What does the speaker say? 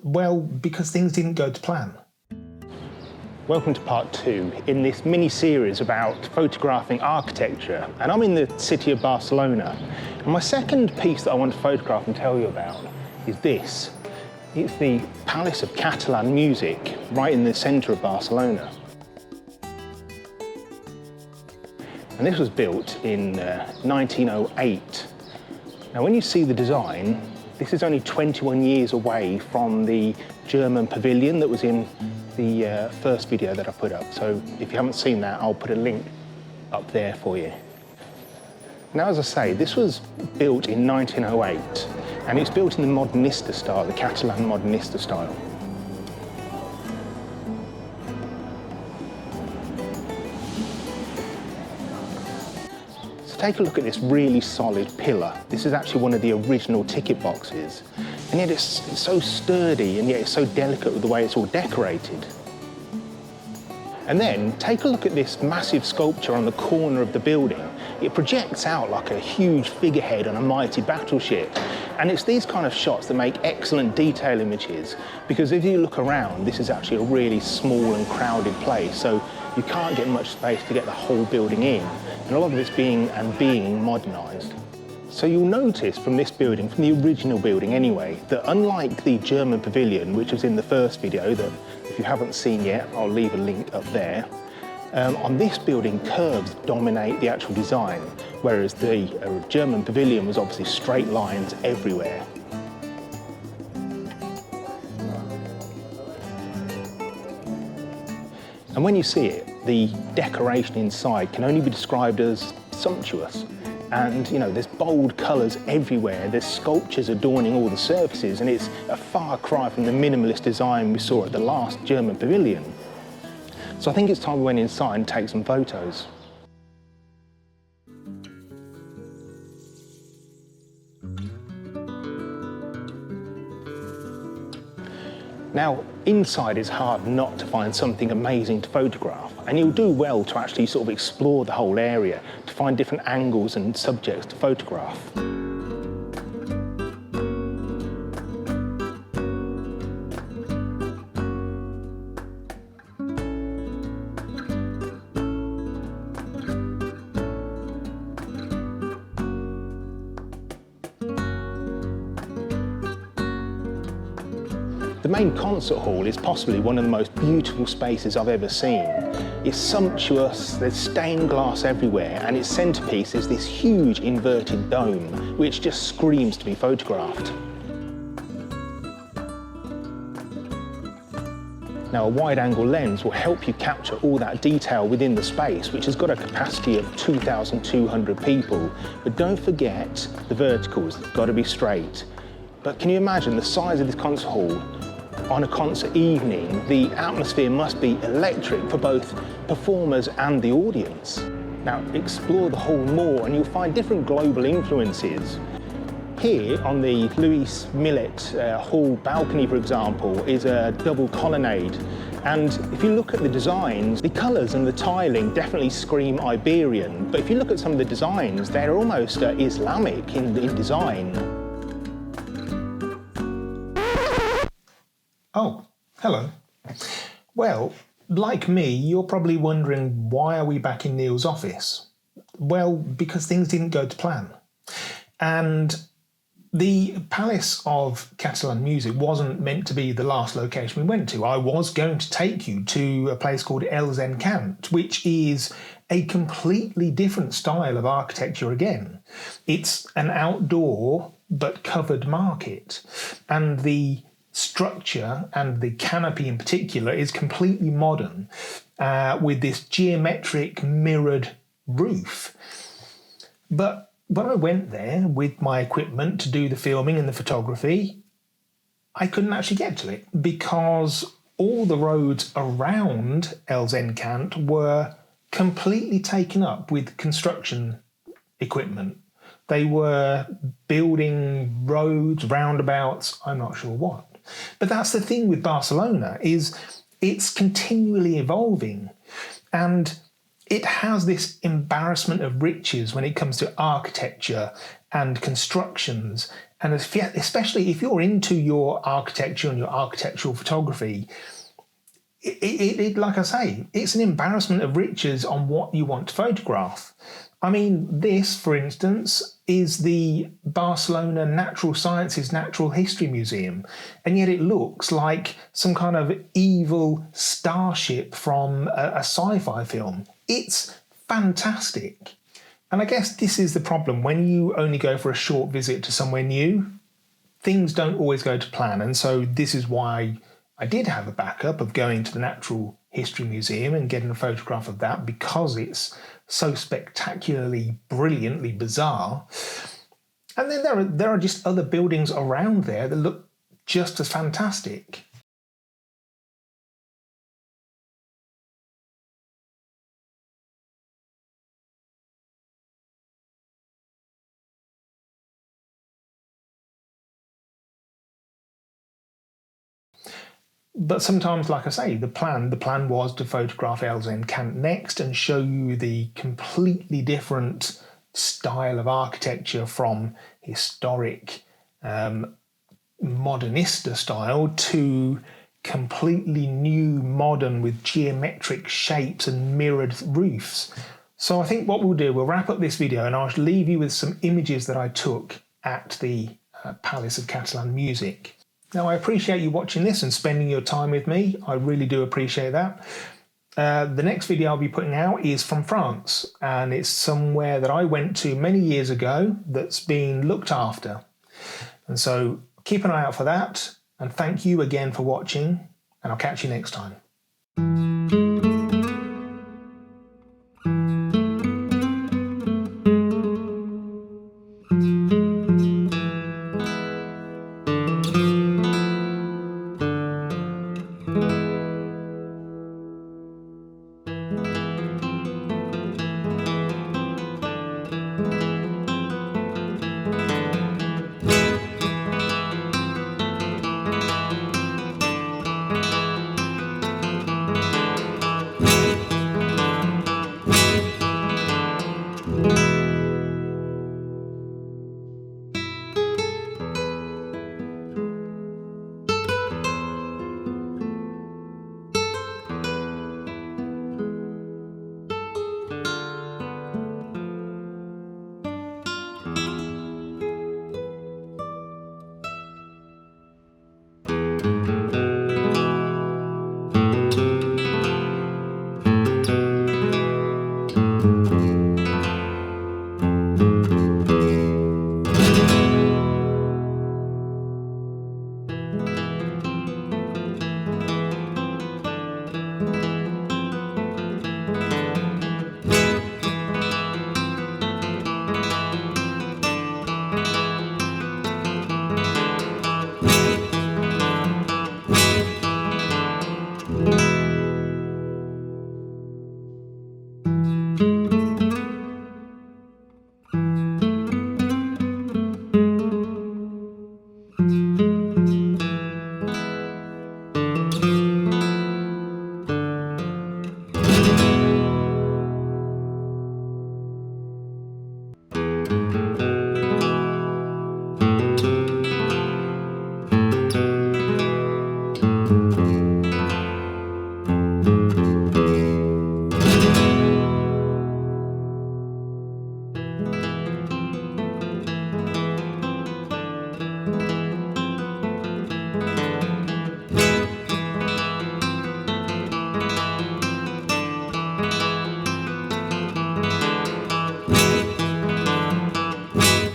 Well, because things didn't go to plan. Welcome to part 2 in this mini-series about photographing architecture, and I'm in the city of Barcelona. And my second piece that I want to photograph and tell you about is this. It's the Palace of Catalan music right in the centre of Barcelona. And this was built in 1908. Now when you see the design, this is only 21 years away from the German pavilion that was in the first video that I put up. So if you haven't seen that, I'll put a link up there for you. Now, as I say, this was built in 1908, and it's built in the Modernista style, the Catalan Modernista style. Take a look at this really solid pillar. This is actually one of the original ticket boxes. And yet it's so sturdy, and yet it's so delicate with the way it's all decorated. And then take a look at this massive sculpture on the corner of the building. It projects out like a huge figurehead on a mighty battleship. And it's these kind of shots that make excellent detail images, because if you look around, this is actually a really small and crowded place. So you can't get much space to get the whole building in. And a lot of it's being modernised. So you'll notice from this building, from the original building anyway, that unlike the German pavilion, which was in the first video that if you haven't seen yet, I'll leave a link up there, on this building, curves dominate the actual design, whereas the German pavilion was obviously straight lines everywhere. And when you see it, the decoration inside can only be described as sumptuous. And you know, there's bold colours everywhere, there's sculptures adorning all the surfaces, and it's a far cry from the minimalist design we saw at the last German pavilion. So I think it's time we went inside and take some photos. Now, inside it's hard not to find something amazing to photograph, and you'll do well to actually sort of explore the whole area, to find different angles and subjects to photograph. The main concert hall is possibly one of the most beautiful spaces I've ever seen. It's sumptuous, there's stained glass everywhere, and its centrepiece is this huge inverted dome, which just screams to be photographed. Now, a wide-angle lens will help you capture all that detail within the space, which has got a capacity of 2,200 people. But don't forget the verticals, they've got to be straight. But can you imagine the size of this concert hall? On a concert evening, the atmosphere must be electric for both performers and the audience. Now, explore the hall more and you'll find different global influences. Here on the Louis Millet Hall balcony, for example, is a double colonnade. And if you look at the designs, the colours and the tiling definitely scream Iberian. But if you look at some of the designs, they're almost Islamic in design. Oh, hello. Well, like me, you're probably wondering, why are we back in Neil's office? Well, because things didn't go to plan. And the Palace of Catalan music wasn't meant to be the last location we went to. I was going to take you to a place called Els Encant, which is a completely different style of architecture again. It's an outdoor but covered market, and the structure and the canopy in particular is completely modern, with this geometric mirrored roof. But when I went there with my equipment to do the filming and the photography, I couldn't actually get to it because all the roads around Els Encant were completely taken up with construction equipment. They were building roads, roundabouts, I'm not sure what. But that's the thing with Barcelona, is it's continually evolving, and it has this embarrassment of riches when it comes to architecture and constructions And especially if you're into your architecture and your architectural photography, like I say, it's an embarrassment of riches on what you want to photograph. I mean, this, for instance, is the Barcelona Natural Sciences Natural History Museum, and yet it looks like some kind of evil starship from a sci-fi film. It's fantastic. And I guess this is the problem. When you only go for a short visit to somewhere new, things don't always go to plan. And so this is why I did have a backup of going to the Natural History Museum and getting a photograph of that, because it's so spectacularly, brilliantly bizarre. And then there are just other buildings around there that look just as fantastic. But sometimes, like I say, the plan was to photograph Earl's Cant next and show you the completely different style of architecture from historic modernista style to completely new modern with geometric shapes and mirrored roofs. So I think what we'll do, we'll wrap up this video and I'll leave you with some images that I took at the Palace of Catalan Music. Now, I appreciate you watching this and spending your time with me. I really do appreciate that. The next video I'll be putting out is from France, and it's somewhere that I went to many years ago that's been looked after. And so keep an eye out for that, and thank you again for watching, and I'll catch you next time.